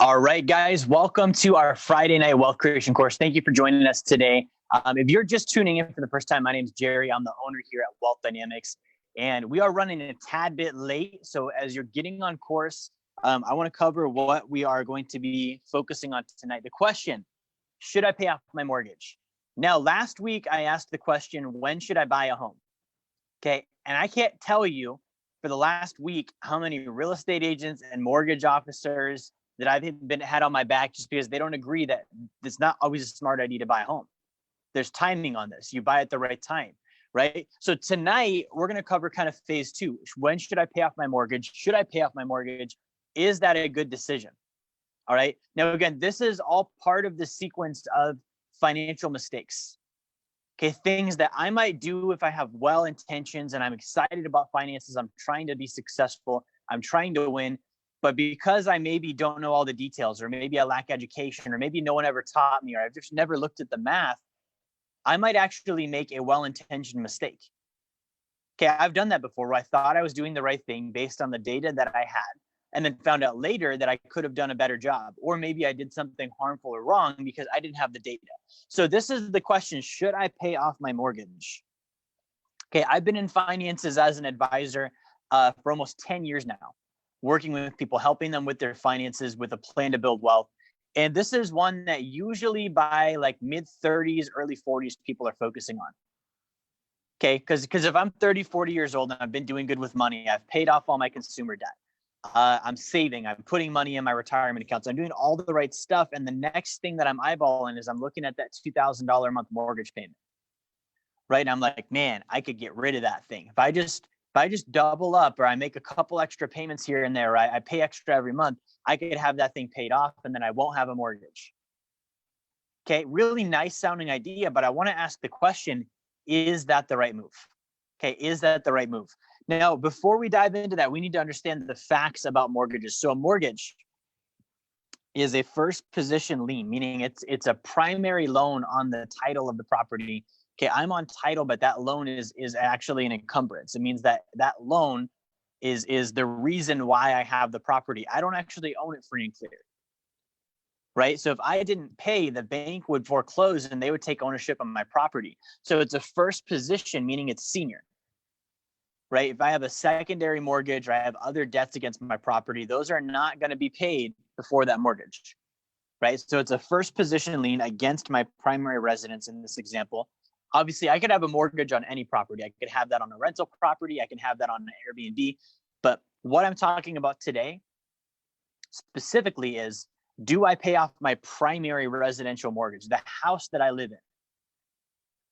All right, guys, welcome to our Friday night wealth creation course. Thank you for joining us today. If you're just tuning in for the first time, my name is Jerry. I'm the owner here at Wealth DynamX, and we are running a tad bit late. So as you're getting on course, I want to cover what we are going to be focusing on tonight. The question, should I pay off my mortgage? Now, last week, I asked the question, when should I buy a home? Okay, and I can't tell you for the last week how many real estate agents and mortgage officers that I've had on my back just because they don't agree that it's not always a smart idea to buy a home. There's timing on this. You buy at the right time, right? So tonight we're going to cover kind of phase two. When should I pay off my mortgage? Should I pay off my mortgage? Is that a good decision? All right. Now, again, this is all part of the sequence of financial mistakes. Okay, things that I might do if I have well intentions and I'm excited about finances. I'm trying to be successful. I'm trying to win. But because I maybe don't know all the details, or maybe I lack education, or maybe no one ever taught me, or I've just never looked at the math, I might actually make a well-intentioned mistake. Okay, I've done that before where I thought I was doing the right thing based on the data that I had, and then found out later that I could have done a better job, or maybe I did something harmful or wrong because I didn't have the data. So this is the question, should I pay off my mortgage? Okay, I've been in finances as an advisor for almost 10 years now, working with people, helping them with their finances with a plan to build wealth. And this is one that usually by like mid 30s, early 40s, people are focusing on. Okay, because if I'm 30, 40 years old and I've been doing good with money, I've paid off all my consumer debt. I'm saving, I'm putting money in my retirement accounts, I'm doing all the right stuff. And the next thing that I'm eyeballing is I'm looking at that $2,000 a month mortgage payment. Right. And I'm like, man, I could get rid of that thing. If I just double up, or I make a couple extra payments here and there, right? I pay extra every month, I could have that thing paid off and then I won't have a mortgage. Okay, really nice sounding idea, but I want to ask the question, is that the right move? Okay, is that the right move? Now, before we dive into that, we need to understand the facts about mortgages. So a mortgage is a first position lien, meaning it's a primary loan on the title of the property. Okay, I'm on title, but that loan is actually an encumbrance. It means that loan is the reason why I have the property. I don't actually own it free and clear. Right? So if I didn't pay, the bank would foreclose and they would take ownership of my property. So it's a first position, meaning it's senior. Right? If I have a secondary mortgage or I have other debts against my property, those are not going to be paid before that mortgage. Right? So it's a first position lien against my primary residence in this example. Obviously, I could have a mortgage on any property. I could have that on a rental property. I can have that on an Airbnb. But what I'm talking about today specifically is, do I pay off my primary residential mortgage, the house that I live in?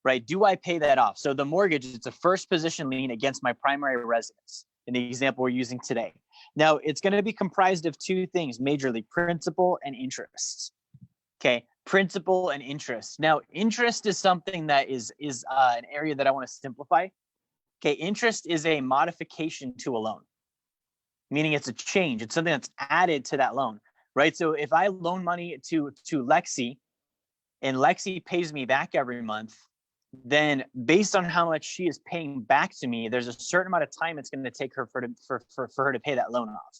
Right? Do I pay that off? So the mortgage, it's a first position lien against my primary residence in the example we're using today. Now, it's going to be comprised of two things majorly: principal and interest. Okay, principal and interest. Now, interest is something that is an area that I want to simplify. Okay, interest is a modification to a loan, meaning it's a change. It's something that's added to that loan, right? So if I loan money to Lexi and Lexi pays me back every month, then based on how much she is paying back to me, there's a certain amount of time it's going to take her for her to pay that loan off.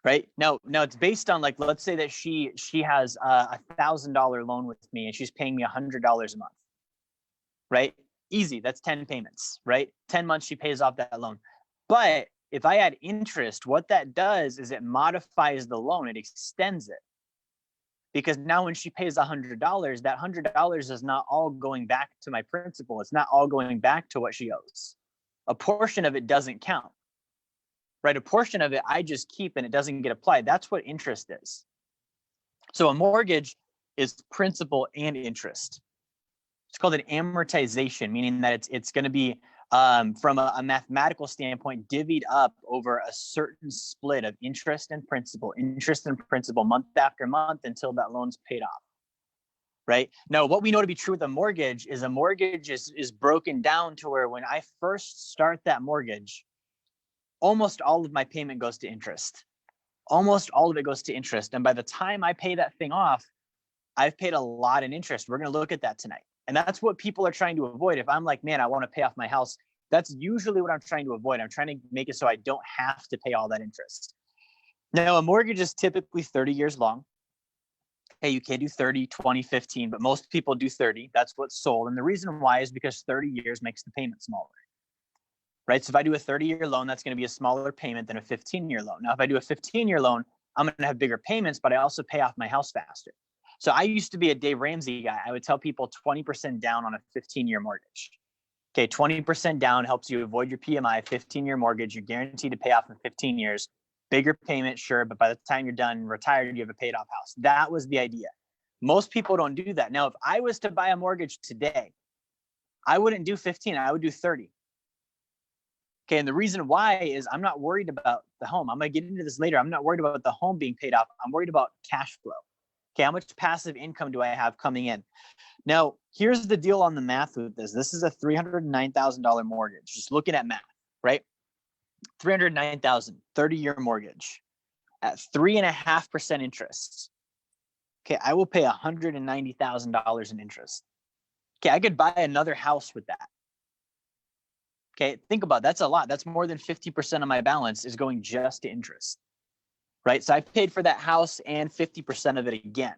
Right now it's based on, like, let's say that she has a $1,000 loan with me and she's paying me $100 a month. Right? Easy. That's 10 payments, right? 10 months she pays off that loan. But if I add interest, what that does is it modifies the loan. It extends it. Because now when she pays $100, that $100 is not all going back to my principal. It's not all going back to what she owes. A portion of it doesn't count. Right? A portion of it I just keep and it doesn't get applied. That's what interest is. So a mortgage is principal and interest. It's called an amortization, meaning that it's going to be, from a mathematical standpoint, divvied up over a certain split of interest and principal month after month until that loan's paid off. Right? Now, what we know to be true with a mortgage is broken down to where when I first start that mortgage, almost all of my payment goes to interest. Almost all of it goes to interest. And by the time I pay that thing off, I've paid a lot in interest. We're going to look at that tonight. And that's what people are trying to avoid. If I'm like, man, I want to pay off my house, that's usually what I'm trying to avoid. I'm trying to make it so I don't have to pay all that interest. Now, a mortgage is typically 30 years long. Hey, you can do 30, 20, 15, but most people do 30. That's what's sold. And the reason why is because 30 years makes the payment smaller, right? So if I do a 30-year loan, that's going to be a smaller payment than a 15-year loan. Now, if I do a 15-year loan, I'm going to have bigger payments, but I also pay off my house faster. So I used to be a Dave Ramsey guy. I would tell people 20% down on a 15-year mortgage. Okay, 20% down helps you avoid your PMI, 15-year mortgage. You're guaranteed to pay off in 15 years. Bigger payment, sure, but by the time you're done, retired, you have a paid off house. That was the idea. Most people don't do that. Now, if I was to buy a mortgage today, I wouldn't do 15, I would do 30. Okay, and the reason why is I'm not worried about the home. I'm gonna get into this later. I'm not worried about the home being paid off. I'm worried about cash flow. Okay, how much passive income do I have coming in? Now, here's the deal on the math with this. This is a $309,000 mortgage. Just looking at math, right? 309,000, 30-year mortgage at 3.5% interest. Okay, I will pay $190,000 in interest. Okay, I could buy another house with that. Okay, think about it. That's a lot. That's more than 50% of my balance is going just to interest, right? So I paid for that house and 50% of it again,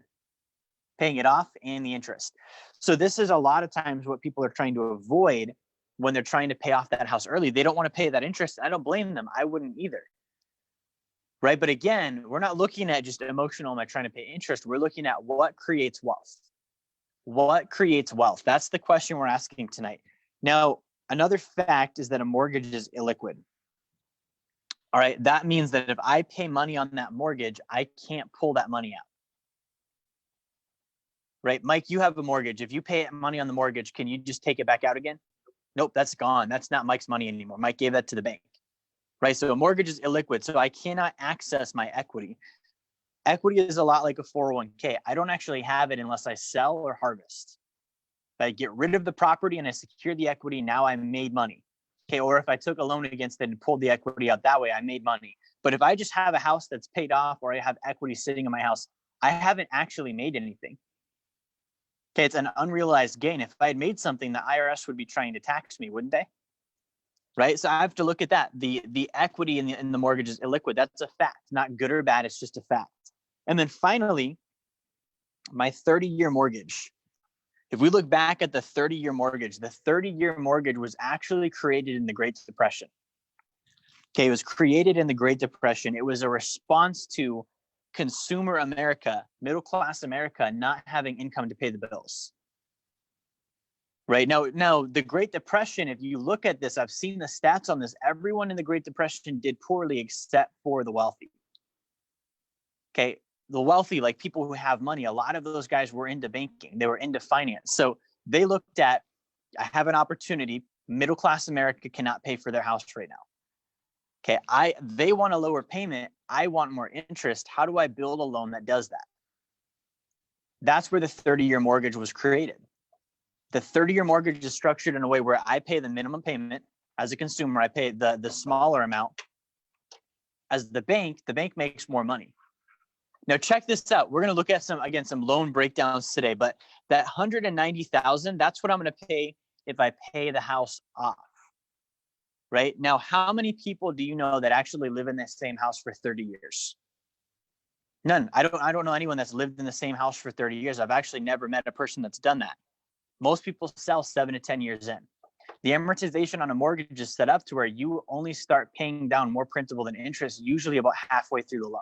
paying it off and the interest. So this is a lot of times what people are trying to avoid when they're trying to pay off that house early. They don't want to pay that interest. I don't blame them. I wouldn't either, right? But again, we're not looking at just emotional, am I trying to pay interest? We're looking at what creates wealth. What creates wealth? That's the question we're asking tonight. Now, another fact is that a mortgage is illiquid. All right, that means that if I pay money on that mortgage, I can't pull that money out. Right, Mike, you have a mortgage. If you pay money on the mortgage, can you just take it back out again? Nope, that's gone. That's not Mike's money anymore. Mike gave that to the bank, right? So a mortgage is illiquid, so I cannot access my equity. Equity is a lot like a 401k. I don't actually have it unless I sell or harvest. If I get rid of the property and I secure the equity, now I made money. Okay, or if I took a loan against it and pulled the equity out that way, I made money. But if I just have a house that's paid off or I have equity sitting in my house, I haven't actually made anything. Okay, it's an unrealized gain. If I had made something, the IRS would be trying to tax me, wouldn't they? Right, so I have to look at that. The equity in the mortgage is illiquid. That's a fact, not good or bad. It's just a fact. And then finally, my 30-year mortgage. If we look back at the 30-year mortgage, the 30-year mortgage was actually created in the Great Depression. Okay, it was created in the Great Depression. It was a response to consumer America, middle-class America, not having income to pay the bills. Right, now, the Great Depression, if you look at this, I've seen the stats on this, everyone in the Great Depression did poorly except for the wealthy. Okay, the wealthy, like people who have money, a lot of those guys were into banking. They were into finance. So they looked at, I have an opportunity. Middle-class America cannot pay for their house right now. Okay, they want a lower payment. I want more interest. How do I build a loan that does that? That's where the 30-year mortgage was created. The 30-year mortgage is structured in a way where I pay the minimum payment. As a consumer, I pay the smaller amount. As the bank makes more money. Now check this out. We're going to look at some loan breakdowns today, but that $190,000, that's what I'm going to pay if I pay the house off. Right? Now, how many people do you know that actually live in the same house for 30 years? None. I don't know anyone that's lived in the same house for 30 years. I've actually never met a person that's done that. Most people sell 7 to 10 years in. The amortization on a mortgage is set up to where you only start paying down more principal than interest, usually about halfway through the loan.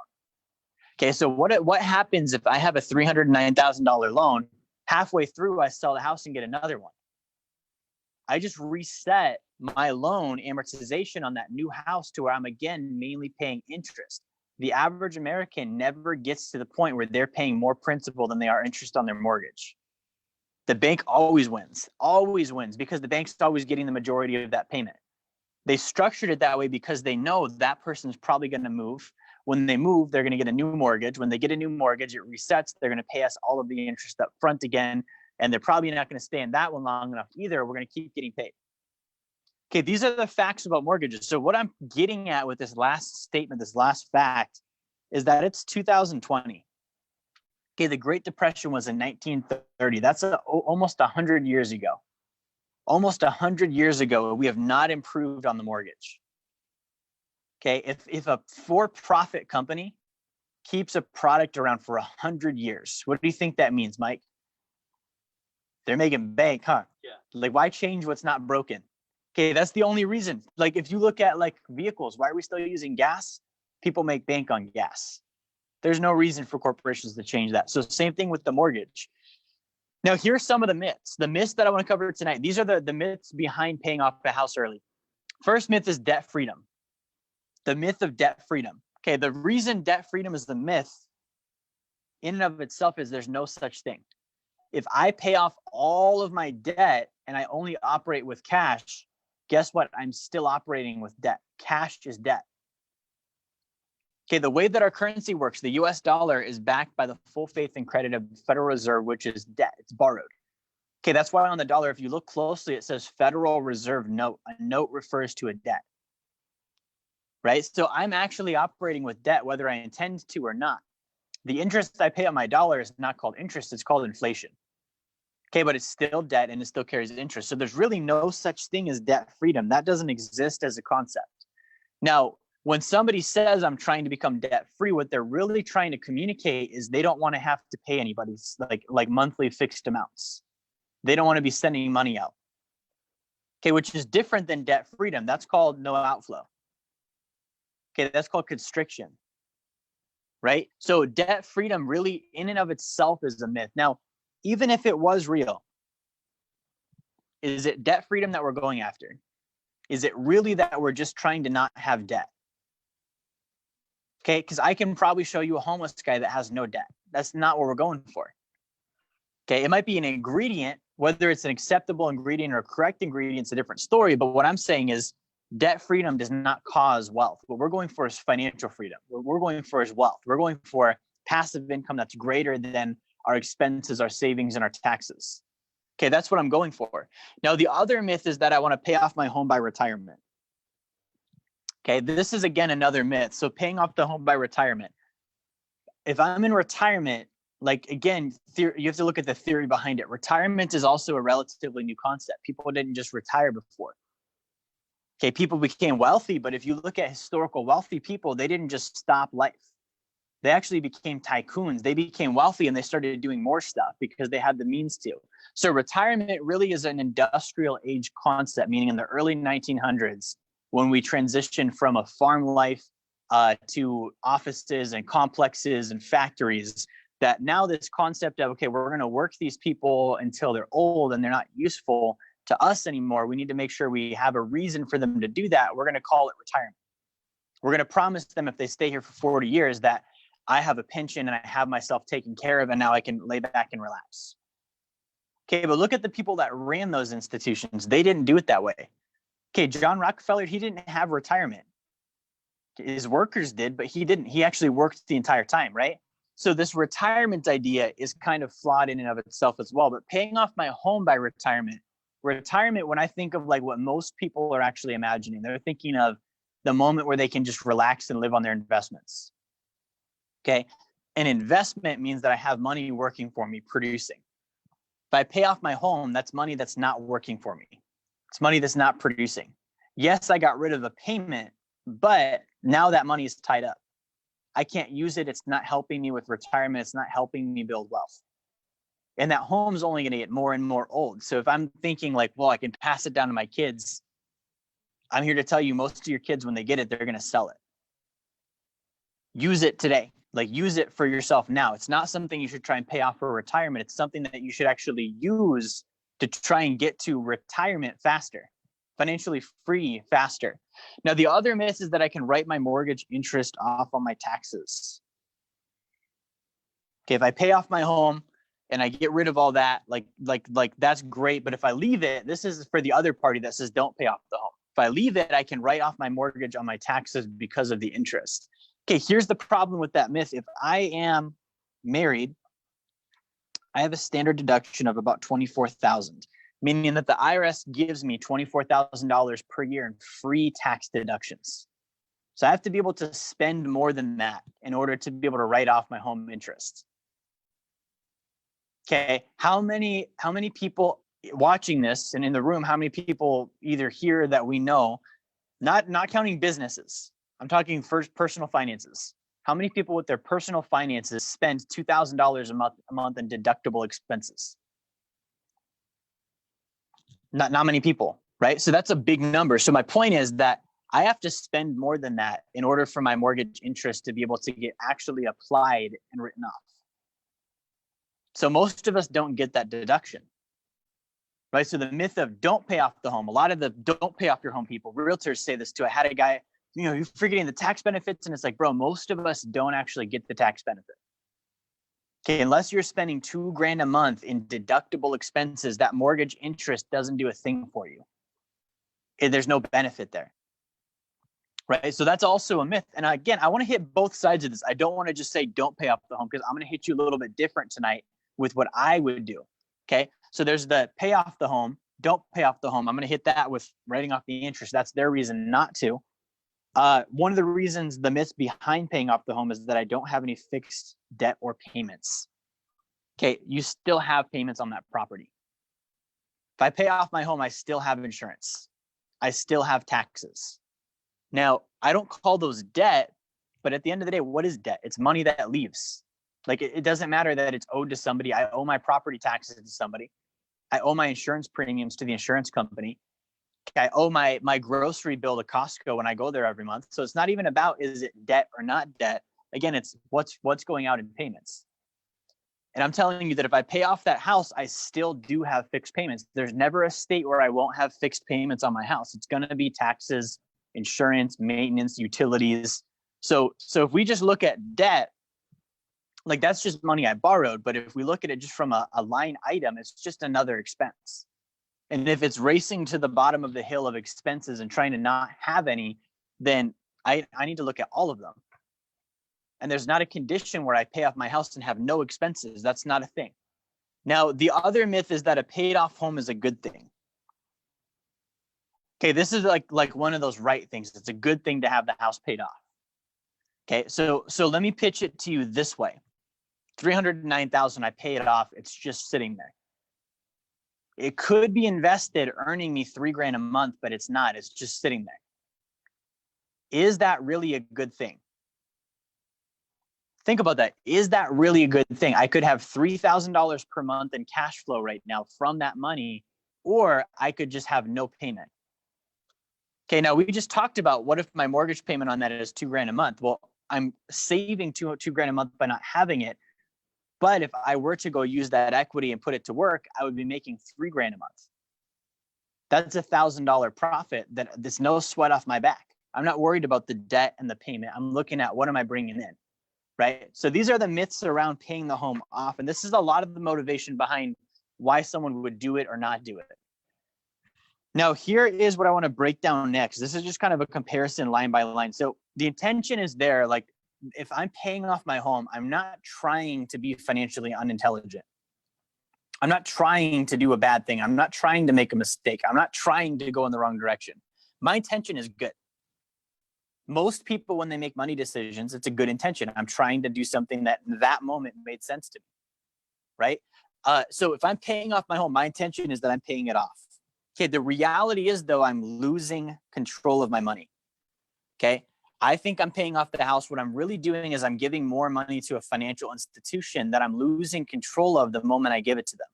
Okay, so what happens if I have a $309,000 loan, halfway through I sell the house and get another one? I just reset my loan amortization on that new house to where I'm again mainly paying interest. The average American never gets to the point where they're paying more principal than they are interest on their mortgage. The bank always wins because the bank's always getting the majority of that payment. They structured it that way because they know that person's probably going to move. When they move, they're going to get a new mortgage. When they get a new mortgage, it resets. They're going to pay us all of the interest up front again. And they're probably not going to stay in that one long enough either. We're going to keep getting paid. Okay, these are the facts about mortgages. So what I'm getting at with this last statement, this last fact, is that it's 2020. Okay, the Great Depression was in 1930. That's almost 100 years ago. Almost 100 years ago, we have not improved on the mortgage. Okay, if a for-profit company keeps a product around for 100 years. What do you think that means, Mike? They're making bank, huh? Yeah. Like, why change what's not broken? Okay, that's the only reason. Like, if you look at like vehicles, why are we still using gas? People make bank on gas. There's no reason for corporations to change that. So same thing with the mortgage. Now, here's some of the myths. The myths that I want to cover tonight. These are the myths behind paying off a house early. First myth is debt freedom. The myth of debt freedom. Okay, the reason debt freedom is the myth in and of itself is there's no such thing. If I pay off all of my debt and I only operate with cash, guess what? I'm still operating with debt. Cash is debt. Okay, the way that our currency works, the US dollar is backed by the full faith and credit of the Federal Reserve, which is debt. It's borrowed. Okay, that's why on the dollar, if you look closely, it says Federal Reserve note. A note refers to a debt, right? So I'm actually operating with debt, whether I intend to or not. The interest I pay on my dollar is not called interest, it's called inflation. Okay, but it's still debt and it still carries interest. So there's really no such thing as debt freedom. That doesn't exist as a concept. Now, when somebody says I'm trying to become debt free, what they're really trying to communicate is they don't want to have to pay anybody's like monthly fixed amounts. They don't want to be sending money out. Okay, which is different than debt freedom. That's called no outflow. Okay, that's called constriction, right? So debt freedom really in and of itself is a myth. Now, even if it was real, is it debt freedom that we're going after? Is it really that we're just trying to not have debt? Okay, because I can probably show you a homeless guy that has no debt. That's not what we're going for. Okay, it might be an ingredient, whether it's an acceptable ingredient or a correct ingredient, it's a different story. But what I'm saying is debt freedom does not cause wealth. What we're going for is financial freedom. What we're going for is wealth. We're going for passive income that's greater than our expenses, our savings, and our taxes. Okay, that's what I'm going for. Now, the other myth is that I want to pay off my home by retirement. Okay, this is again another myth. So paying off the home by retirement. If I'm in retirement, like again, you have to look at the theory behind it. Retirement is also a relatively new concept. People didn't just retire before. Okay, people became wealthy, but if you look at historical wealthy people, they didn't just stop life. They actually became tycoons. They became wealthy and they started doing more stuff because they had the means to. So retirement really is an industrial age concept, meaning in the early 1900s, when we transitioned from a farm life to offices and complexes and factories, that now this concept of, okay, we're going to work these people until they're old and they're not useful to us anymore. We need to make sure we have a reason for them to do that. We're going to call it retirement. We're going to promise them if they stay here for 40 years that I have a pension and I have myself taken care of and now I can lay back and relax. Okay, but look at the people that ran those institutions. They didn't do it that way. Okay, John Rockefeller, he didn't have retirement. His workers did, but he didn't. He actually worked the entire time, right? So this retirement idea is kind of flawed in and of itself as well. But paying off my home by retirement, when I think of like what most people are actually imagining, they're thinking of the moment where they can just relax and live on their investments. Okay, an investment means that I have money working for me, producing. If I pay off my home, that's money that's not working for me. It's money that's not producing. Yes, I got rid of the payment, but now that money is tied up. I can't use it. It's not helping me with retirement. It's not helping me build wealth. And that home's only going to get more and more old. So if I'm thinking like, well, I can pass it down to my kids, I'm here to tell you most of your kids, when they get it, they're going to sell it. Use it today. Like use it for yourself now. It's not something you should try and pay off for retirement. It's something that you should actually use to try and get to retirement faster, financially free faster. Now, the other myth is that I can write my mortgage interest off on my taxes. Okay, if I pay off my home and I get rid of all that, like that's great. But if I leave it, this is for the other party that says don't pay off the home. If I leave it, I can write off my mortgage on my taxes because of the interest. Okay, here's the problem with that myth. If I am married, I have a standard deduction of about $24,000, meaning that the IRS gives me $24,000 per year in free tax deductions. So I have to be able to spend more than that in order to be able to write off my home interest. Okay, how many people watching this and in the room, how many people either here that we know, not counting businesses, I'm talking first personal finances. How many people with their personal finances spend $2,000 a month in deductible expenses? Not many people, right? So that's a big number. So my point is that I have to spend more than that in order for my mortgage interest to be able to get actually applied and written off. So most of us don't get that deduction, right? So the myth of don't pay off the home, a lot of the don't pay off your home people, realtors say this too. I had a guy, you're forgetting the tax benefits. And it's like, bro, most of us don't actually get the tax benefit. Okay, unless you're spending $2,000 a month in deductible expenses, that mortgage interest doesn't do a thing for you. There's no benefit there, right? So that's also a myth. And again, I want to hit both sides of this. I don't want to just say don't pay off the home, because I'm going to hit you a little bit different tonight with what I would do. Okay, so there's the pay off the home, don't pay off the home. I'm going to hit that with writing off the interest. That's their reason not to. One of the reasons, the myths behind paying off the home, is that I don't have any fixed debt or payments. Okay, you still have payments on that property. If I pay off my home, I still have insurance. I still have taxes. Now, I don't call those debt, but at the end of the day, what is debt? It's money that leaves. Like, it doesn't matter that it's owed to somebody. I owe my property taxes to somebody. I owe my insurance premiums to the insurance company. I owe my grocery bill to Costco when I go there every month. So it's not even about, is it debt or not debt? Again, it's what's going out in payments. And I'm telling you that if I pay off that house, I still do have fixed payments. There's never a state where I won't have fixed payments on my house. It's going to be taxes, insurance, maintenance, utilities. So if we just look at debt, like, that's just money I borrowed. But if we look at it just from a line item, it's just another expense. And if it's racing to the bottom of the hill of expenses and trying to not have any, then I need to look at all of them. And there's not a condition where I pay off my house and have no expenses. That's not a thing. Now, the other myth is that a paid off home is a good thing. Okay, this is like one of those right things. It's a good thing to have the house paid off. Okay, so let me pitch it to you this way. $309,000, I pay it off. It's just sitting there. It could be invested, earning me $3,000 a month, but it's not. It's just sitting there. Is that really a good thing? Think about that. Is that really a good thing? I could have $3,000 per month in cash flow right now from that money, or I could just have no payment. Okay, now we just talked about, what if my mortgage payment on that is $2,000 a month? Well, I'm saving $2,000 a month by not having it. But if I were to go use that equity and put it to work, I would be making $3,000 a month. That's $1,000 profit that's no sweat off my back. I'm not worried about the debt and the payment. I'm looking at, what am I bringing in, right? So these are the myths around paying the home off. And this is a lot of the motivation behind why someone would do it or not do it. Now, here is what I want to break down next. This is just kind of a comparison line by line. So the intention is there, like, if I'm paying off my home, I'm not trying to be financially unintelligent. I'm not trying to do a bad thing. I'm not trying to make a mistake. I'm not trying to go in the wrong direction. My intention is good. Most people, when they make money decisions, it's a good intention. I'm trying to do something that in that moment made sense to me, right? So if I'm paying off my home, my intention is that I'm paying it off. Okay, the reality is, though, I'm losing control of my money. Okay, I think I'm paying off the house. What I'm really doing is I'm giving more money to a financial institution that I'm losing control of the moment I give it to them.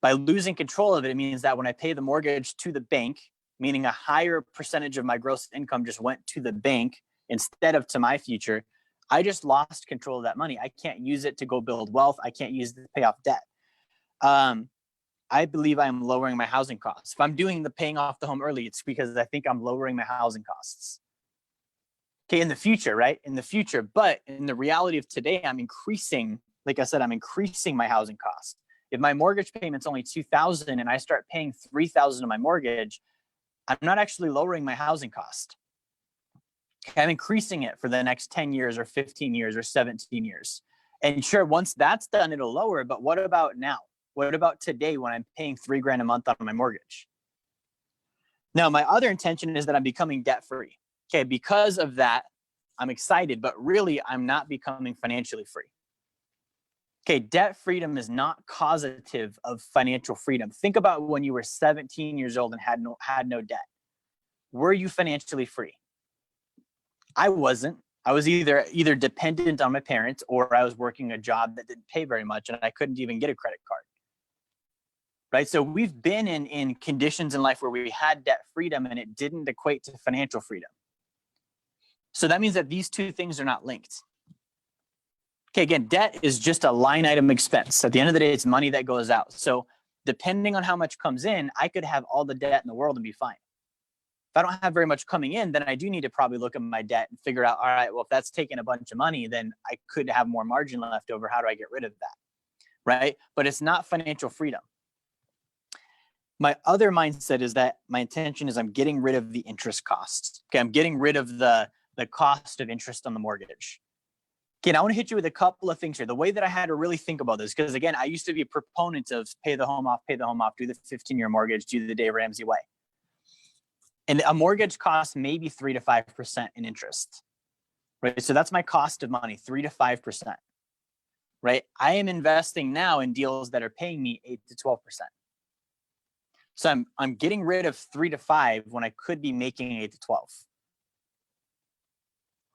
By losing control of it, it means that when I pay the mortgage to the bank, meaning a higher percentage of my gross income just went to the bank instead of to my future, I just lost control of that money. I can't use it to go build wealth. I can't use it to pay off debt. I believe I'm lowering my housing costs. If I'm doing the paying off the home early, it's because I think I'm lowering my housing costs. Okay, in the future, right? In the future, but in the reality of today, I'm increasing, like I said, I'm increasing my housing costs. If my mortgage payment's only $2,000 and I start paying $3,000 of my mortgage, I'm not actually lowering my housing cost. Okay, I'm increasing it for the next 10 years or 15 years or 17 years. And sure, once that's done, it'll lower. But what about now? What about today when I'm paying $3,000 a month on my mortgage? Now, my other intention is that I'm becoming debt-free. Okay, because of that, I'm excited, but really I'm not becoming financially free. Okay, debt freedom is not causative of financial freedom. Think about when you were 17 years old and had no debt. Were you financially free? I wasn't. I was either dependent on my parents, or I was working a job that didn't pay very much and I couldn't even get a credit card. Right? So we've been in conditions in life where we had debt freedom and it didn't equate to financial freedom. So that means that these two things are not linked. Okay, again, debt is just a line item expense. At the end of the day, it's money that goes out. So depending on how much comes in, I could have all the debt in the world and be fine. If I don't have very much coming in, then I do need to probably look at my debt and figure out, all right, well, if that's taking a bunch of money, then I could have more margin left over. How do I get rid of that? Right? But it's not financial freedom. My other mindset is that my intention is I'm getting rid of the interest costs. Okay, I'm getting rid of the cost of interest on the mortgage. Okay, and I want to hit you with a couple of things here. The way that I had to really think about this, because again, I used to be a proponent of pay the home off, do the 15-year mortgage, do the Dave Ramsey way. And a mortgage costs maybe 3 to 5% in interest, right? So that's my cost of money, 3 to 5%, right? I am investing now in deals that are paying me 8 to 12%. So I'm getting rid of 3 to 5 when I could be making 8 to 12.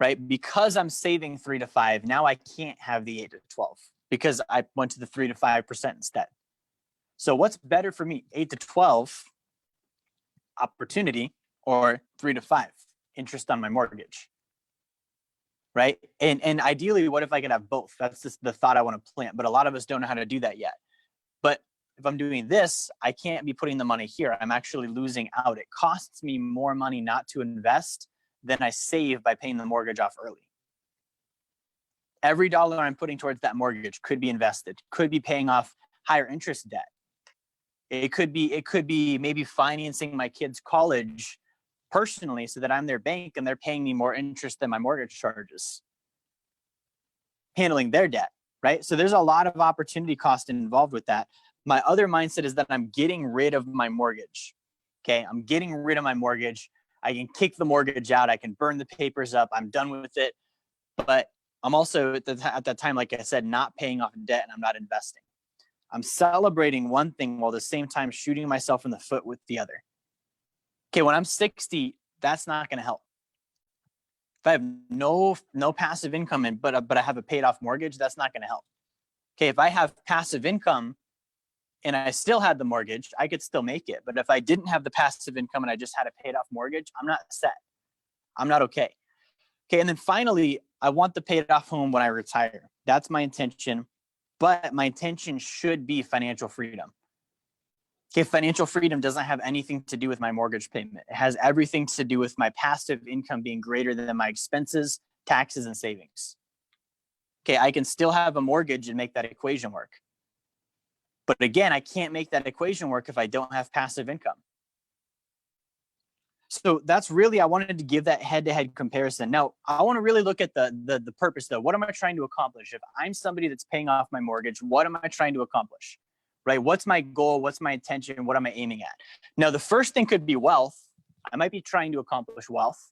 Right? Because I'm saving 3 to 5, now I can't have the 8 to 12 because I went to the 3 to 5% instead. So what's better for me, 8 to 12 opportunity or 3 to 5 interest on my mortgage? Right? And ideally, what if I could have both? That's just the thought I want to plant, but a lot of us don't know how to do that yet. But if I'm doing this, I can't be putting the money here. I'm actually losing out. It costs me more money not to invest than I save by paying the mortgage off early. Every dollar I'm putting towards that mortgage could be invested, could be paying off higher interest debt. It could be maybe financing my kids' college personally so that I'm their bank and they're paying me more interest than my mortgage charges. Handling their debt, right? So there's a lot of opportunity cost involved with that. My other mindset is that I'm getting rid of my mortgage. Okay, I'm getting rid of my mortgage. I can kick the mortgage out. I can burn the papers up. I'm done with it. But I'm also at that time, like I said, not paying off debt and I'm not investing. I'm celebrating one thing while at the same time shooting myself in the foot with the other. Okay, when I'm 60, that's not going to help. If I have no passive income but I have a paid off mortgage, that's not going to help. Okay, if I have passive income and I still had the mortgage, I could still make it. But if I didn't have the passive income and I just had a paid off mortgage, I'm not set. I'm not okay. Okay, and then finally, I want the paid off home when I retire. That's my intention, but my intention should be financial freedom. Okay, financial freedom doesn't have anything to do with my mortgage payment. It has everything to do with my passive income being greater than my expenses, taxes, and savings. Okay, I can still have a mortgage and make that equation work. But again, I can't make that equation work if I don't have passive income. So that's really, I wanted to give that head-to-head comparison. Now, I want to really look at the purpose though. What am I trying to accomplish? If I'm somebody that's paying off my mortgage, what am I trying to accomplish? Right? What's my goal? What's my intention? What am I aiming at? Now, the first thing could be wealth. I might be trying to accomplish wealth.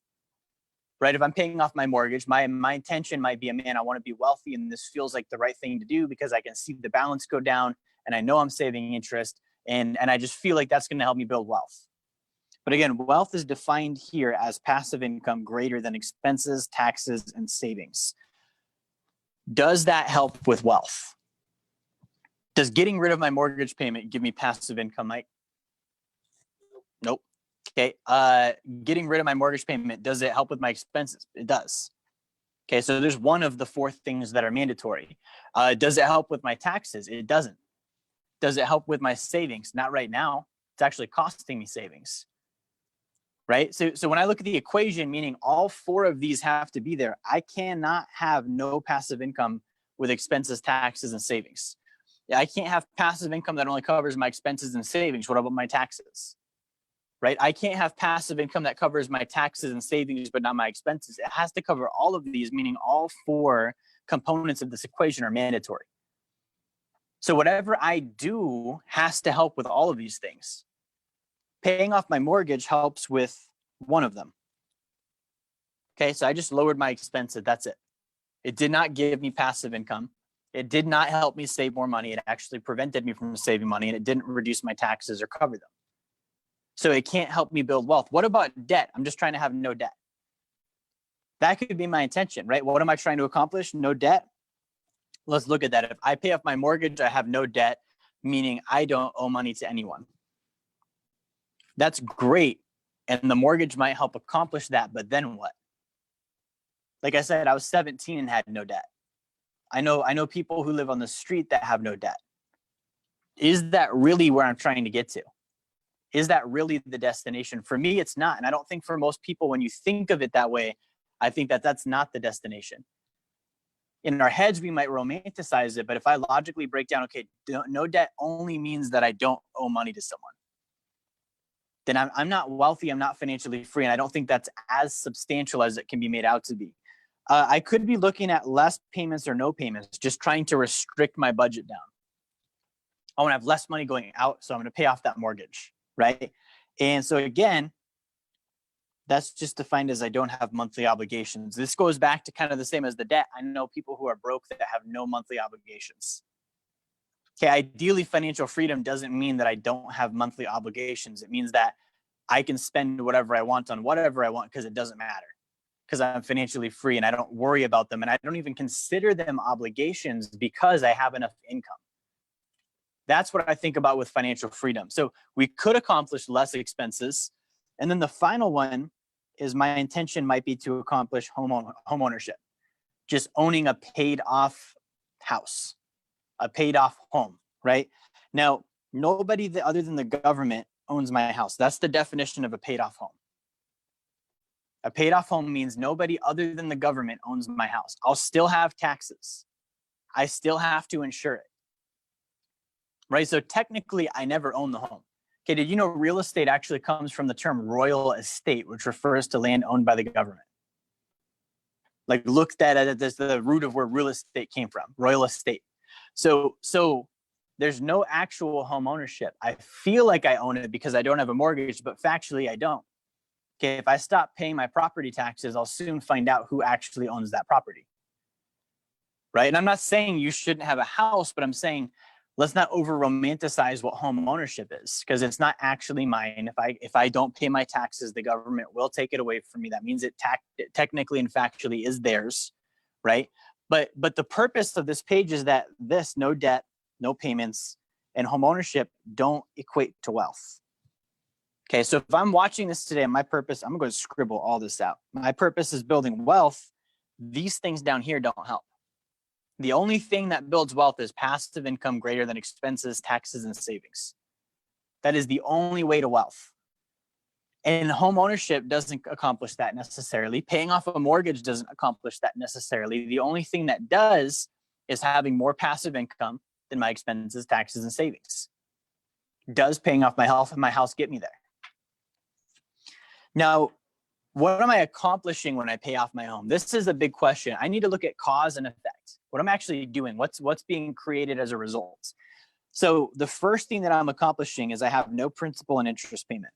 Right? If I'm paying off my mortgage, my intention might be, man, I want to be wealthy and this feels like the right thing to do because I can see the balance go down and I know I'm saving interest and I just feel like that's going to help me build wealth. But again, wealth is defined here as passive income greater than expenses, taxes, and savings. Does that help with wealth? Does getting rid of my mortgage payment give me passive income, Mike? Nope. Okay. Getting rid of my mortgage payment, does it help with my expenses? It does. Okay. So there's one of the 4 things that are mandatory. Does it help with my taxes? It doesn't. Does it help with my savings? Not right now. It's actually costing me savings. Right? So when I look at the equation, meaning all 4 of these have to be there, I cannot have no passive income with expenses, taxes, and savings. I can't have passive income that only covers my expenses and savings. What about my taxes? Right? I can't have passive income that covers my taxes and savings, but not my expenses. It has to cover all of these, meaning all 4 components of this equation are mandatory. So whatever I do has to help with all of these things. Paying off my mortgage helps with one of them. Okay, so I just lowered my expenses. That's it. It did not give me passive income. It did not help me save more money. It actually prevented me from saving money, and it didn't reduce my taxes or cover them. So it can't help me build wealth. What about debt? I'm just trying to have no debt. That could be my intention, right? What am I trying to accomplish? No debt. Let's look at that. If I pay off my mortgage, I have no debt, meaning I don't owe money to anyone. That's great. And the mortgage might help accomplish that, but then what? Like I said, I was 17 and had no debt. I know people who live on the street that have no debt. Is that really where I'm trying to get to? Is that really the destination? For me, it's not. And I don't think for most people, when you think of it that way, I think that that's not the destination. In our heads, we might romanticize it, but if I logically break down, okay, no debt only means that I don't owe money to someone, then I'm not wealthy, I'm not financially free, and I don't think that's as substantial as it can be made out to be. I could be looking at less payments or no payments, just trying to restrict my budget down. I want to have less money going out, so I'm going to pay off that mortgage, right? And so again, that's just defined as I don't have monthly obligations. This goes back to kind of the same as the debt. I know people who are broke that have no monthly obligations. Okay, ideally, financial freedom doesn't mean that I don't have monthly obligations. It means that I can spend whatever I want on whatever I want because it doesn't matter, because I'm financially free and I don't worry about them. And I don't even consider them obligations because I have enough income. That's what I think about with financial freedom. So we could accomplish less expenses. And then the final one is my intention might be to accomplish home ownership, just owning a paid off house, a paid off home, right? Now, nobody other than the government owns my house. That's the definition of a paid off home. A paid off home means nobody other than the government owns my house. I'll still have taxes. I still have to insure it, right? So technically, I never own the home. Okay, did you know real estate actually comes from the term royal estate, which refers to land owned by the government? Like, look at it as the root of where real estate came from, royal estate. So there's no actual home ownership. I feel like I own it because I don't have a mortgage, but factually I don't. Okay, if I stop paying my property taxes, I'll soon find out who actually owns that property, right? And I'm not saying you shouldn't have a house, but I'm saying let's not over romanticize what home ownership is, because it's not actually mine. If I don't pay my taxes, the government will take it away from me. That means it technically and factually is theirs, right? But the purpose of this page is that no debt, no payments, and home ownership don't equate to wealth. Okay, so if I'm watching this today, my purpose, I'm going to scribble all this out. My purpose is building wealth. These things down here don't help. The only thing that builds wealth is passive income greater than expenses, taxes, and savings. That is the only way to wealth. And home ownership doesn't accomplish that necessarily. Paying off a mortgage doesn't accomplish that necessarily. The only thing that does is having more passive income than my expenses, taxes, and savings. Does paying off my house get me there? Now, what am I accomplishing when I pay off my home? This is a big question. I need to look at cause and effect. What I'm actually doing, what's being created as a result. So the first thing that I'm accomplishing is I have no principal and interest payment.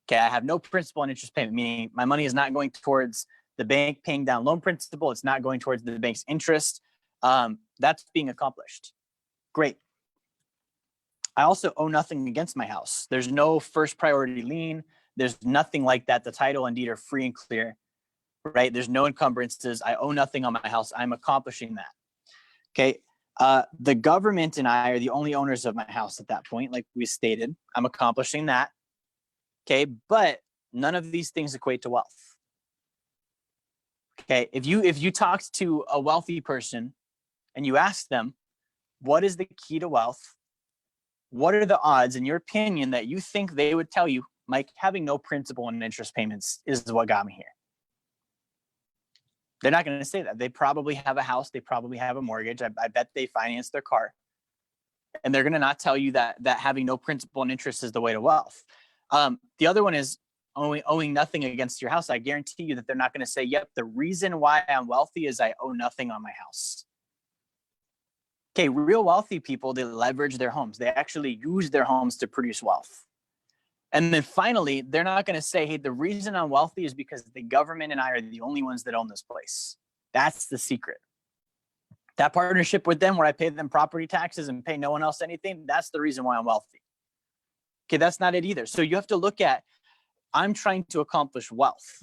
Okay, I have no principal and interest payment, meaning my money is not going towards the bank paying down loan principal. It's not going towards the bank's interest. That's being accomplished. Great. I also owe nothing against my house. There's no first priority lien. There's nothing like that. The title and deed are free and clear, right? There's no encumbrances. I owe nothing on my house. I'm accomplishing that. Okay. The government and I are the only owners of my house at that point, like we stated. I'm accomplishing that. Okay. But none of these things equate to wealth. Okay. If you talked to a wealthy person and you asked them, what is the key to wealth? What are the odds, in your opinion, that you think they would tell you, Mike, having no principal and interest payments is what got me here? They're not going to say that. They probably have a house. They probably have a mortgage. I bet they finance their car. And they're going to not tell you that having no principal and interest is the way to wealth. The other one is owing nothing against your house. I guarantee you that they're not going to say, yep, the reason why I'm wealthy is I owe nothing on my house. Okay, real wealthy people, they leverage their homes. They actually use their homes to produce wealth. And then finally, they're not going to say, hey, the reason I'm wealthy is because the government and I are the only ones that own this place. That's the secret. That partnership with them where I pay them property taxes and pay no one else anything, that's the reason why I'm wealthy. Okay, that's not it either. So you have to look at, I'm trying to accomplish wealth.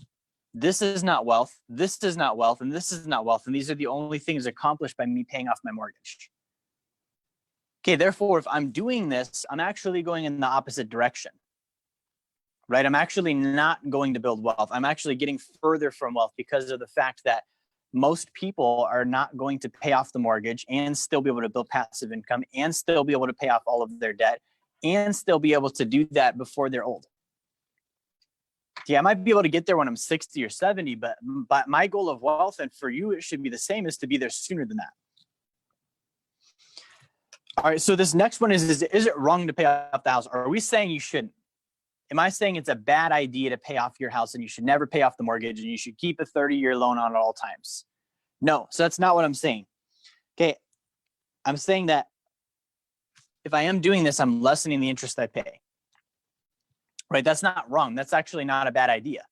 This is not wealth. This is not wealth. And this is not wealth. And these are the only things accomplished by me paying off my mortgage. Okay, therefore, if I'm doing this, I'm actually going in the opposite direction, right? I'm actually not going to build wealth. I'm actually getting further from wealth because of the fact that most people are not going to pay off the mortgage and still be able to build passive income and still be able to pay off all of their debt and still be able to do that before they're old. Yeah, I might be able to get there when I'm 60 or 70, but my goal of wealth, and for you, it should be the same, is to be there sooner than that. All right, so this next one is it wrong to pay off the house? Or are we saying you shouldn't? Am I saying it's a bad idea to pay off your house and you should never pay off the mortgage and you should keep a 30-year loan on at all times? No, so that's not what I'm saying. Okay, I'm saying that if I am doing this, I'm lessening the interest I pay. Right, that's not wrong. That's actually not a bad idea.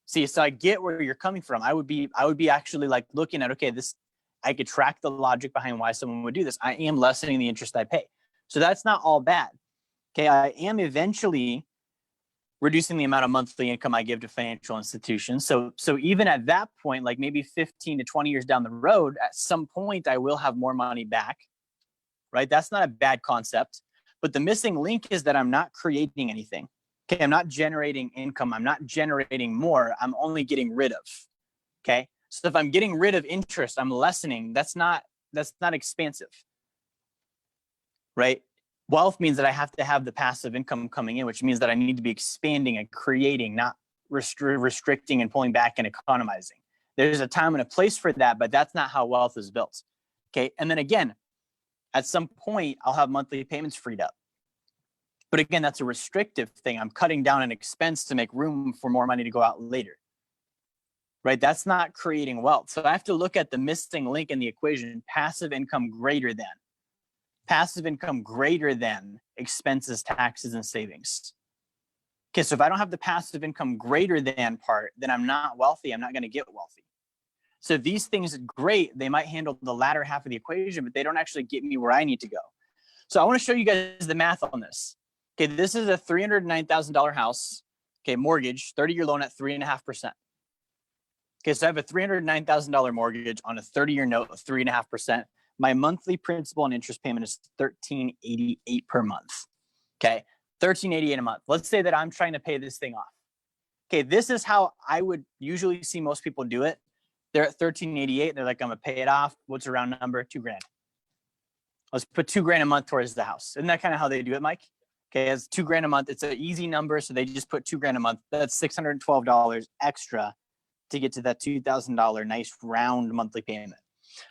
See, so I get where you're coming from. I would be actually like looking at, okay, this, I could track the logic behind why someone would do this. I am lessening the interest I pay. So that's not all bad. Okay, I am eventually reducing the amount of monthly income I give to financial institutions. So even at that point, like maybe 15 to 20 years down the road, at some point I will have more money back, right? That's not a bad concept. But the missing link is that I'm not creating anything. Okay, I'm not generating income. I'm not generating more. I'm only getting rid of. Okay, so if I'm getting rid of interest, I'm lessening. That's not expansive, right? Wealth means that I have to have the passive income coming in, which means that I need to be expanding and creating, not restricting and pulling back and economizing. There's a time and a place for that, but that's not how wealth is built. Okay, and then again, at some point, I'll have monthly payments freed up. But again, that's a restrictive thing. I'm cutting down an expense to make room for more money to go out later, right? That's not creating wealth. So I have to look at the missing link in the equation: passive income greater than. Passive income greater than expenses, taxes, and savings. Okay, so if I don't have the passive income greater than part, then I'm not wealthy. I'm not going to get wealthy. So these things are great. They might handle the latter half of the equation, but they don't actually get me where I need to go. So I want to show you guys the math on this. Okay, this is a $309,000 house. Okay, mortgage, 30-year loan at 3.5%. Okay, so I have a $309,000 mortgage on a 30-year note of 3.5%. My monthly principal and interest payment is $1,388 per month. Okay, $1,388 a month. Let's say that I'm trying to pay this thing off. Okay, this is how I would usually see most people do it. They're at $1,388. They're like, I'm gonna pay it off. What's a round number? $2,000. Let's put $2,000 a month towards the house. Isn't that kind of how they do it, Mike? Okay, it's $2,000 a month. It's an easy number, so they just put $2,000 a month. That's $612 extra to get to that $2,000 nice round monthly payment.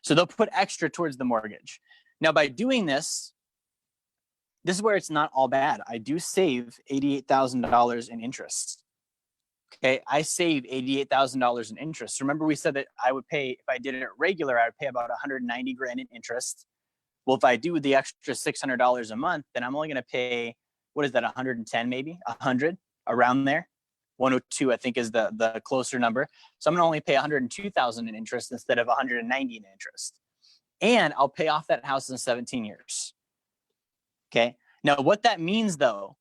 So they'll put extra towards the mortgage. Now, by doing this, this is where it's not all bad. I do save $88,000 in interest. Okay, I save $88,000 in interest. Remember, we said that I would pay, if I did it regular, I would pay about $190,000 in interest. Well, if I do the extra $600 a month, then I'm only going to pay, what is that, 110 maybe, 100, around there. 102, I think, is the closer number. So I'm going to only pay 102,000 in interest instead of 190 in interest. And I'll pay off that house in 17 years. Okay. Now, what that means, though,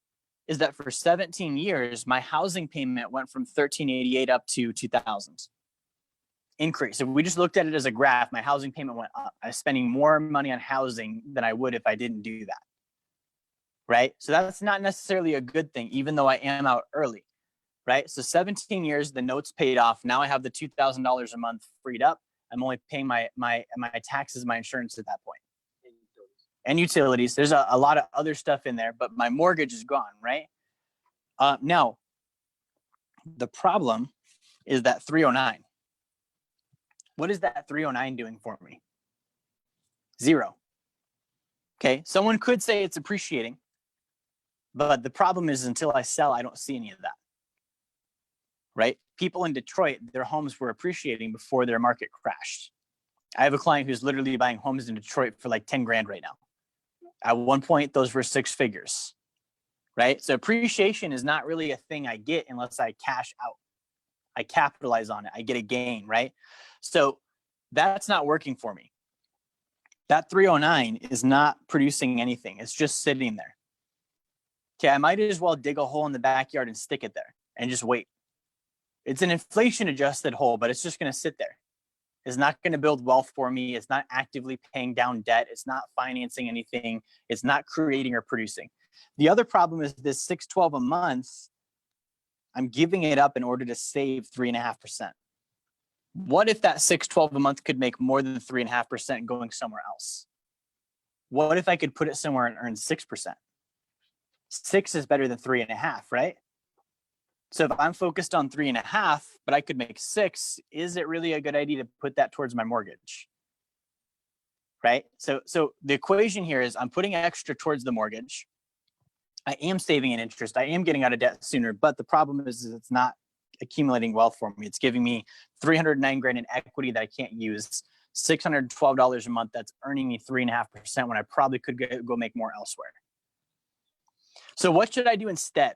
is that for 17 years, my housing payment went from $1,388 up to $2,000. Increase. If we just looked at it as a graph, my housing payment went up. I was spending more money on housing than I would if I didn't do that. Right? So that's not necessarily a good thing, even though I am out early. Right? So 17 years, the note's paid off. Now I have the $2,000 a month freed up. I'm only paying my taxes, my insurance at that point. And utilities. There's a lot of other stuff in there, but my mortgage is gone, right? Now, the problem is that 309. What is that 309 doing for me? Zero. Okay, someone could say it's appreciating, but the problem is until I sell, I don't see any of that. Right? People in Detroit, their homes were appreciating before their market crashed. I have a client who's literally buying homes in Detroit for like 10 grand right now. At one point, those were 6 figures, right? So appreciation is not really a thing I get unless I cash out. I capitalize on it. I get a gain, right? So that's not working for me. That 309 is not producing anything. It's just sitting there. Okay, I might as well dig a hole in the backyard and stick it there and just wait. It's an inflation adjusted hole, but it's just going to sit there. It's not going to build wealth for me. It's not actively paying down debt. It's not financing anything. It's not creating or producing. The other problem is this 612 a month, I'm giving it up in order to save 3.5%. What if that 612 a month could make more than 3.5% going somewhere else? What if I could put it somewhere and earn 6%? 6 is better than 3.5, right? So if I'm focused on 3.5, but I could make 6, is it really a good idea to put that towards my mortgage? Right? So the equation here is I'm putting extra towards the mortgage. I am saving an interest. I am getting out of debt sooner, but the problem is it's not accumulating wealth for me. It's giving me 309 grand in equity that I can't use, $612 a month that's earning me 3.5% when I probably could go make more elsewhere. So what should I do instead?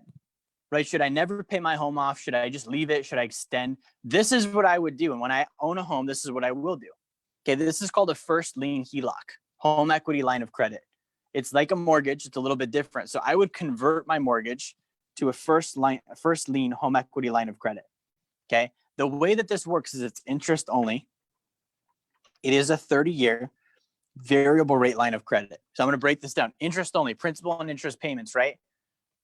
Right? Should I never pay my home off? Should I just leave it? Should I extend? This is what I would do. And when I own a home, this is what I will do. Okay, this is called a first lien HELOC, home equity line of credit. It's like a mortgage. It's a little bit different. So I would convert my mortgage to a first lien home equity line of credit. Okay, the way that this works is it's interest only. It is a 30-year variable rate line of credit. So I'm going to break this down. Interest only, principal and interest payments, right?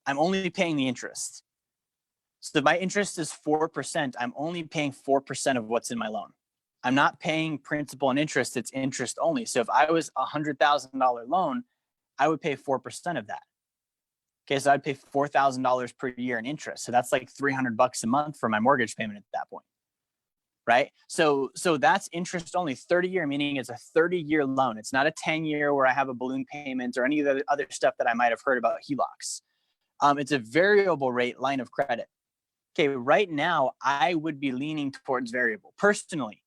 I'm only paying the interest. So if my interest is 4%, I'm only paying 4% of what's in my loan. I'm not paying principal and interest, it's interest only. So if I was a $100,000 loan, I would pay 4% of that. Okay, so I'd pay $4,000 per year in interest. So that's like $300 a month for my mortgage payment at that point, right? So that's interest only, 30-year, meaning it's a 30-year loan. It's not a 10-year where I have a balloon payment or any of the other stuff that I might have heard about HELOCs. It's a variable rate line of credit. Okay, right now, I would be leaning towards variable. Personally,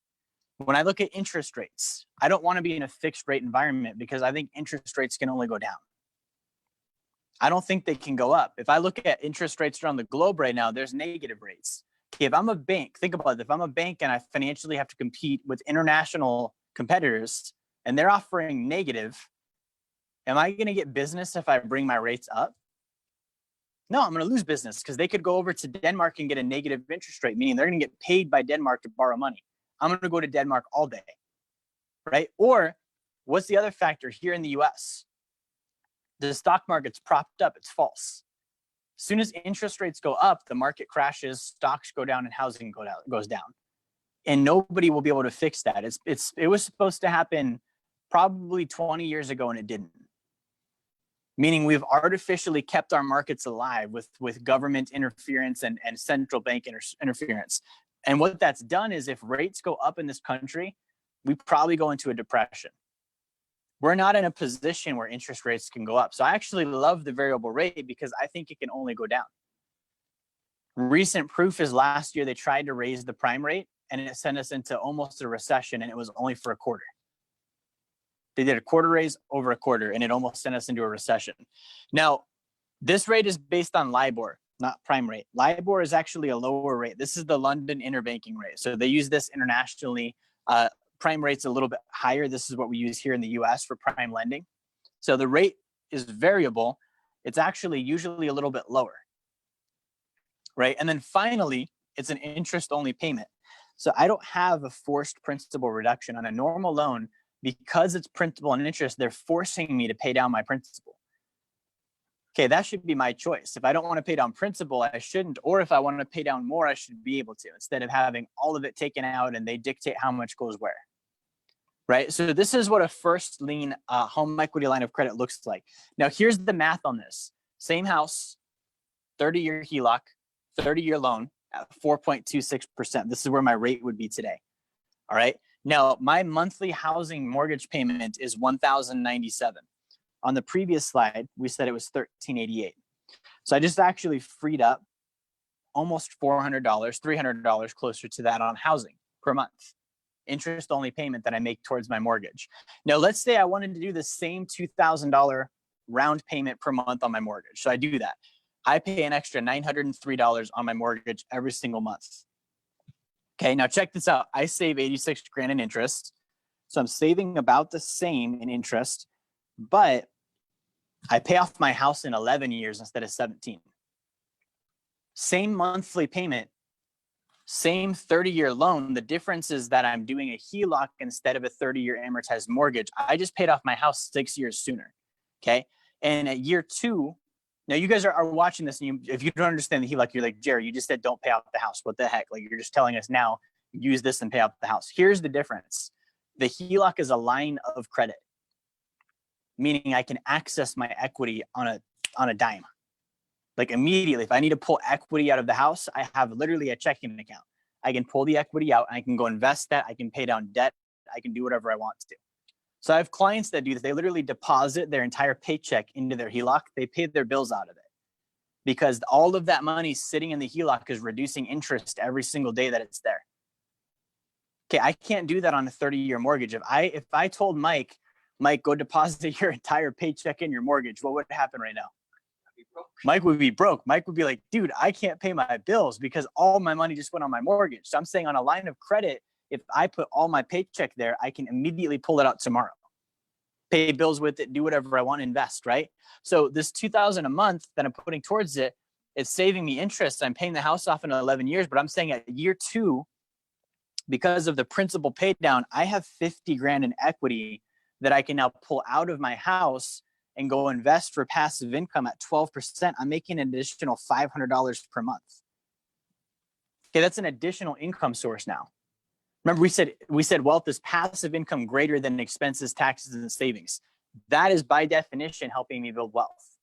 when I look at interest rates, I don't want to be in a fixed rate environment because I think interest rates can only go down. I don't think they can go up. If I look at interest rates around the globe right now, there's negative rates. Okay, if I'm a bank, think about it. If I'm a bank and I financially have to compete with international competitors and they're offering negative, am I going to get business if I bring my rates up? No, I'm going to lose business because they could go over to Denmark and get a negative interest rate, meaning they're going to get paid by Denmark to borrow money. I'm going to go to Denmark all day, right? Or what's the other factor here in the US? The stock market's propped up. It's false. As soon as interest rates go up, the market crashes, stocks go down, and housing goes down. And nobody will be able to fix that. It was supposed to happen probably 20 years ago, and it didn't. Meaning we've artificially kept our markets alive with government interference and central bank interference. And what that's done is if rates go up in this country, we probably go into a depression. We're not in a position where interest rates can go up. So I actually love the variable rate because I think it can only go down. Recent proof is last year they tried to raise the prime rate and it sent us into almost a recession, and it was only for a quarter. They did a quarter raise over a quarter, and it almost sent us into a recession. Now, this rate is based on LIBOR, not prime rate. LIBOR is actually a lower rate. This is the London interbanking rate. So they use this internationally. Prime rate's a little bit higher. This is what we use here in the US for prime lending. So the rate is variable. It's actually usually a little bit lower, right? And then finally, it's an interest-only payment. So I don't have a forced principal reduction on a normal loan. Because it's principal and interest, they're forcing me to pay down my principal. Okay, that should be my choice. If I don't want to pay down principal, I shouldn't. Or if I want to pay down more, I should be able to, instead of having all of it taken out and they dictate how much goes where. Right? So this is what a first lien home equity line of credit looks like. Now, here's the math on this. Same house, 30-year HELOC, 30-year loan at 4.26%. This is where my rate would be today. All right. Now, my monthly housing mortgage payment is $1,097. On the previous slide, we said it was $1,388. So I just actually freed up almost $400, $300 closer to that on housing per month. Interest-only payment that I make towards my mortgage. Now, let's say I wanted to do the same $2,000 round payment per month on my mortgage. So I do that. I pay an extra $903 on my mortgage every single month. Okay, now check this out. I save 86 grand in interest. So I'm saving about the same in interest, but I pay off my house in 11 years instead of 17. Same monthly payment, Same 30-year loan. The difference is that I'm doing a HELOC instead of a 30-year amortized mortgage. I just paid off my house 6 years sooner. Okay. And at year 2, now you guys are watching this, and if you don't understand the HELOC, you're like, Jerry, you just said don't pay off the house. What the heck? Like, you're just telling us now, use this and pay off the house. Here's the difference. The HELOC is a line of credit, meaning I can access my equity on a dime. Like immediately, if I need to pull equity out of the house, I have literally a checking account. I can pull the equity out and I can go invest that. I can pay down debt. I can do whatever I want to. So I have clients that do this. They literally deposit their entire paycheck into their HELOC. They pay their bills out of it because all of that money sitting in the HELOC is reducing interest every single day that it's there. Okay, I can't do that on a 30-year mortgage. If I told Mike, go deposit your entire paycheck in your mortgage, what would happen right now? Mike would be broke. Mike would be like, dude, I can't pay my bills because all my money just went on my mortgage. So I'm saying on a line of credit, if I put all my paycheck there, I can immediately pull it out tomorrow, pay bills with it, do whatever I want, invest, right? So this $2,000 a month that I'm putting towards it, it's saving me interest. I'm paying the house off in 11 years, but I'm saying at year 2, because of the principal pay down, I have 50 grand in equity that I can now pull out of my house and go invest for passive income at 12%. I'm making an additional $500 per month. Okay, that's an additional income source now. Remember, we said wealth is passive income greater than expenses, taxes, and savings. That is by definition helping me build wealth.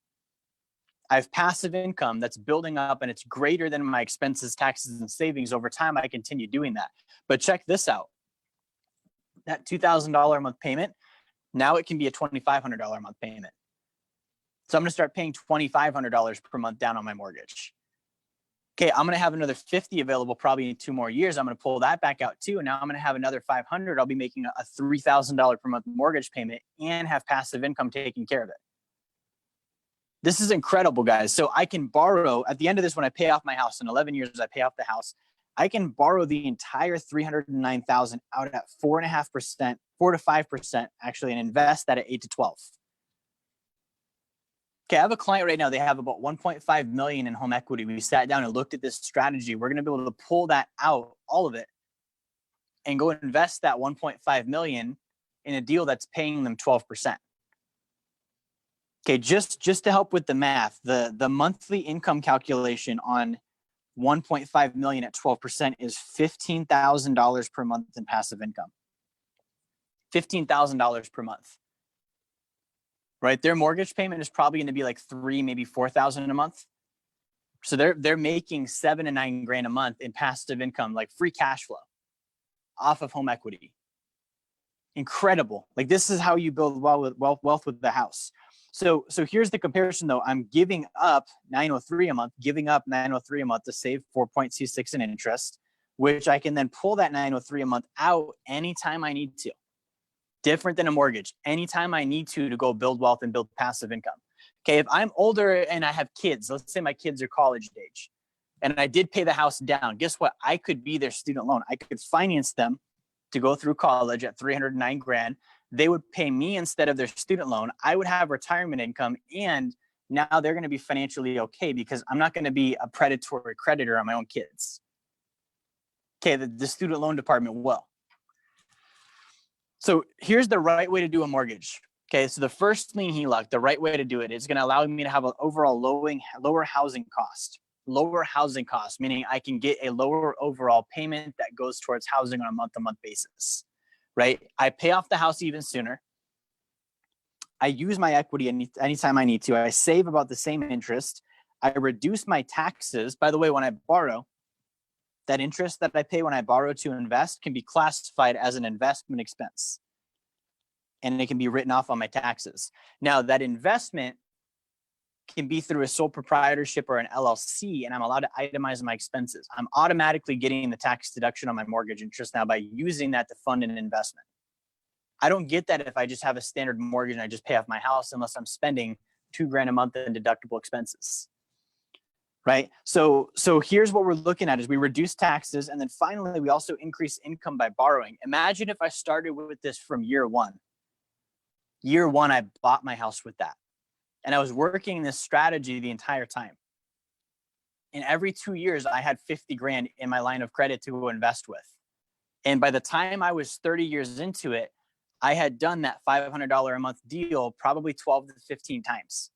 I have passive income that's building up and it's greater than my expenses, taxes, and savings. Over time, I continue doing that. But check this out. That $2,000 a month payment, now it can be a $2,500 a month payment. So I'm going to start paying $2,500 per month down on my mortgage. Okay, I'm going to have another 50 available probably in 2 more years. I'm going to pull that back out too. And now I'm going to have another 500. I'll be making a $3,000 per month mortgage payment and have passive income taking care of it. This is incredible, guys. So I can borrow at the end of this, when I pay off my house in 11 years, I pay off the house, I can borrow the entire $309,000 out at 4.5%, 4 to 5% actually, and invest that at 8 to 12. Okay, I have a client right now. They have about 1.5 million in home equity. We sat down and looked at this strategy. We're going to be able to pull that out, all of it, and go invest that 1.5 million in a deal that's paying them 12%. Okay, just to help with the math, the monthly income calculation on 1.5 million at 12% is $15,000 per month in passive income. $15,000 per month. Right? Their mortgage payment is probably going to be like $3,000, maybe $4,000 a month. So they're making $7 to $9 grand a month in passive income, like free cash flow off of home equity. Incredible. Like, this is how you build wealth with the house. So here's the comparison though. I'm giving up $903 a month, to save 4.26 in interest, which I can then pull that $903 a month out anytime I need to. Different than a mortgage. Anytime I need to go build wealth and build passive income. Okay, if I'm older and I have kids, let's say my kids are college age, and I did pay the house down, guess what? I could be their student loan. I could finance them to go through college at 309 grand. They would pay me instead of their student loan. I would have retirement income, and now they're going to be financially okay because I'm not going to be a predatory creditor on my own kids. Okay, the student loan department will. So here's the right way to do a mortgage. Okay, so the first lien HELOC, the right way to do it is going to allow me to have an overall lower housing cost. Lower housing cost, meaning I can get a lower overall payment that goes towards housing on a month-to-month basis, right? I pay off the house even sooner. I use my equity anytime I need to. I save about the same interest. I reduce my taxes. By the way, when I borrow, that interest that I pay when I borrow to invest can be classified as an investment expense, and it can be written off on my taxes. Now, that investment can be through a sole proprietorship or an LLC, and I'm allowed to itemize my expenses. I'm automatically getting the tax deduction on my mortgage interest now by using that to fund an investment. I don't get that if I just have a standard mortgage and I just pay off my house unless I'm spending $2 grand a month in deductible expenses. Right? So here's what we're looking at is we reduce taxes, and then finally we also increase income by borrowing. Imagine if I started with this from year one. Year one, I bought my house with that. And I was working this strategy the entire time. And every 2 years, I had 50 grand in my line of credit to go invest with. And by the time I was 30 years into it, I had done that $500 a month deal probably 12 to 15 times.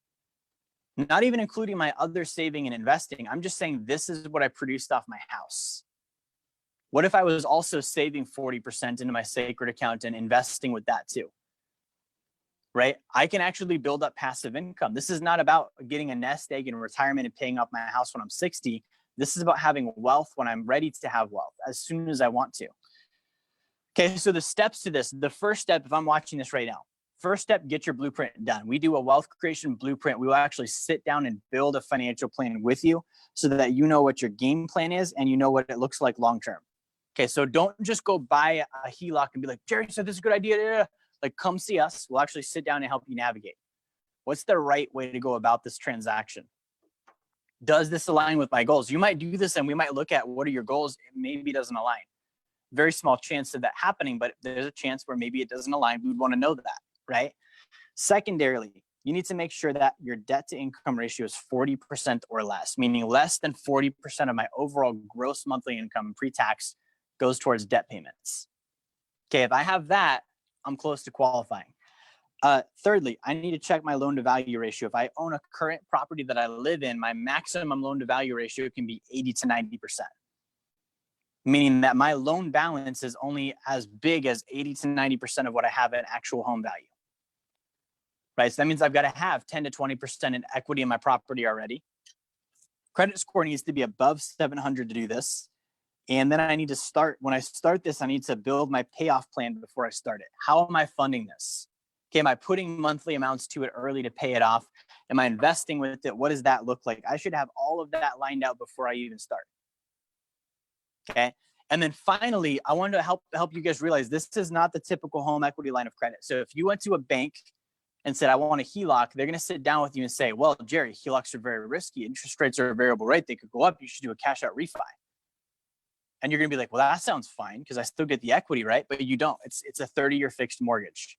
Not even including my other saving and investing. I'm just saying this is what I produced off my house. What if I was also saving 40% into my sacred account and investing with that too? Right? I can actually build up passive income. This is not about getting a nest egg in retirement and paying off my house when I'm 60. This is about having wealth when I'm ready to have wealth as soon as I want to. Okay, so the steps to this, the first step, if I'm watching this right now, first step, get your blueprint done. We do a wealth creation blueprint. We will actually sit down and build a financial plan with you so that you know what your game plan is and you know what it looks like long-term. Okay, so don't just go buy a HELOC and be like, Jerry said this is a good idea. Like, come see us. We'll actually sit down and help you navigate. What's the right way to go about this transaction? Does this align with my goals? You might do this and we might look at what are your goals. It maybe doesn't align. Very small chance of that happening, but there's a chance where maybe it doesn't align. We would want to know that, right? Secondarily, you need to make sure that your debt to income ratio is 40% or less, meaning less than 40% of my overall gross monthly income pre-tax goes towards debt payments. Okay, if I have that, I'm close to qualifying. Thirdly, I need to check my loan to value ratio. If I own a current property that I live in, my maximum loan to value ratio can be 80 to 90%. Meaning that my loan balance is only as big as 80 to 90% of what I have in actual home value. Right? So that means I've got to have 10 to 20% in equity in my property already. Credit score needs to be above 700 to do this. And then I need to start, when I start this, I need to build my payoff plan before I start it. How am I funding this? Okay, am I putting monthly amounts to it early to pay it off? Am I investing with it? What does that look like? I should have all of that lined out before I even start. Okay. And then finally, I wanted to help you guys realize this is not the typical home equity line of credit. So if you went to a bank and said, I want a HELOC, they're going to sit down with you and say, well, Jerry, HELOCs are very risky. Interest rates are a variable rate. They could go up. You should do a cash out refi. And you're going to be like, well, that sounds fine because I still get the equity, right? But you don't. It's a 30-year fixed mortgage.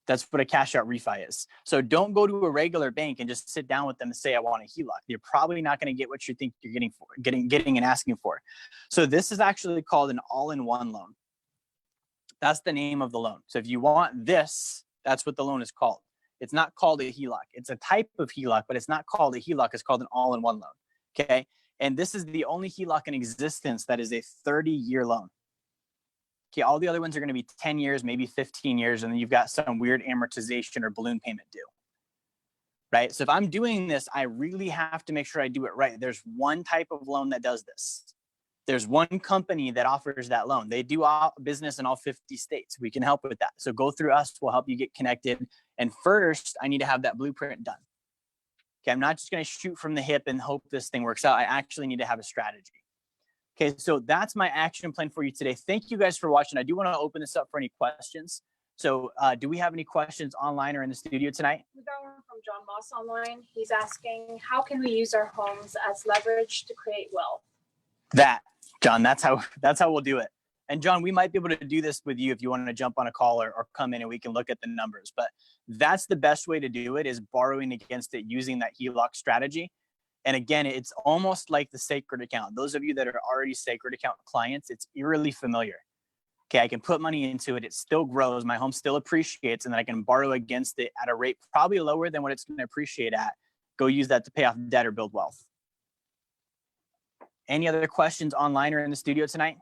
That's what a cash out refi is. So don't go to a regular bank and just sit down with them and say, I want a HELOC. You're probably not going to get what you think you're getting and asking for. So this is actually called an all-in-one loan. That's the name of the loan. So if you want this, that's what the loan is called. It's not called a HELOC. It's a type of HELOC, but it's not called a HELOC. It's called an all-in-one loan. Okay. And this is the only HELOC in existence that is a 30-year loan. Okay, all the other ones are going to be 10 years, maybe 15 years, and then you've got some weird amortization or balloon payment due, right? So if I'm doing this, I really have to make sure I do it right. There's one type of loan that does this. There's one company that offers that loan. They do business in all 50 states. We can help with that. So go through us. We'll help you get connected. And first, I need to have that blueprint done. Okay, I'm not just going to shoot from the hip and hope this thing works out. I actually need to have a strategy. Okay, so that's my action plan for you today. Thank you guys for watching. I do want to open this up for any questions. So do we have any questions online or in the studio tonight? We got one from John Moss online. He's asking, how can we use our homes as leverage to create wealth? That, John, that's how we'll do it. And John, we might be able to do this with you if you want to jump on a call or come in and we can look at the numbers. But that's the best way to do it, is borrowing against it using that HELOC strategy. And again, it's almost like the sacred account. Those of you that are already sacred account clients, it's eerily familiar. Okay, I can put money into it. It still grows. My home still appreciates, and then I can borrow against it at a rate probably lower than what it's going to appreciate at. Go use that to pay off debt or build wealth. Any other questions online or in the studio tonight?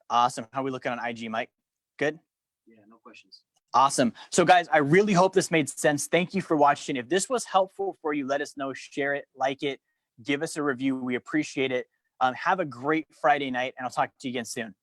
Awesome. How are we looking on IG, Mike? Good? Yeah, no questions. Awesome. So guys, I really hope this made sense. Thank you for watching. If this was helpful for you, let us know, share it, like it, give us a review. We appreciate it. Have a great Friday night, and I'll talk to you again soon.